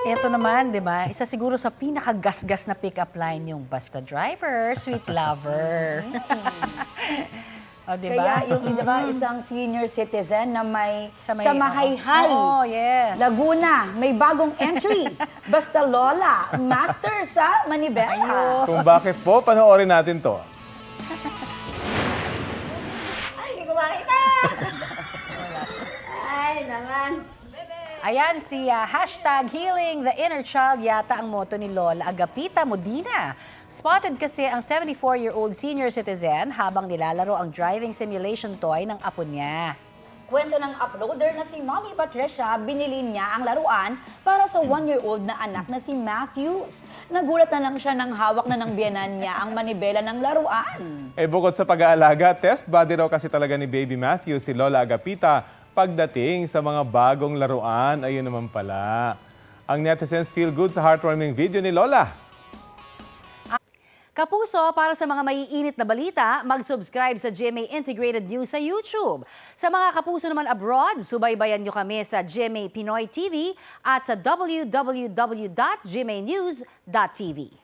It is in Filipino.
Ito naman, di ba, isa siguro sa pinakagasgas na pick-up line yung basta driver, sweet lover. O, di ba? Kaya yung diba, isang senior citizen na may sa Mahayhay. Mahayhay, Yes. Laguna, may bagong entry. Basta Lola, master sa Manibela. Kung bakit po, panoorin natin to. Ay, hindi ko makita. Ay, naman. Ayan, si hashtag Healing the Inner Child yata ang motto ni Lola Agapita Modina. Spotted kasi ang 74-year-old senior citizen habang nilalaro ang driving simulation toy ng apo niya. Kwento ng uploader na si Mommy Patricia, binili niya ang laruan para sa 1-year-old na anak na si Matthews. Nagulat na lang siya nang hawak na ng biyenan niya ang manibela ng laruan. Bukod sa pag-aalaga, test body raw kasi talaga ni Baby Matthew si Lola Agapita pagdating sa mga bagong laruan. Ayun naman pala. Ang netizens feel good sa heartwarming video ni Lola. Kapuso, para sa mga maiinit na balita, mag-subscribe sa GMA Integrated News sa YouTube. Sa mga kapuso naman abroad, subaybayan nyo kami sa GMA Pinoy TV at sa www.gmanews.tv.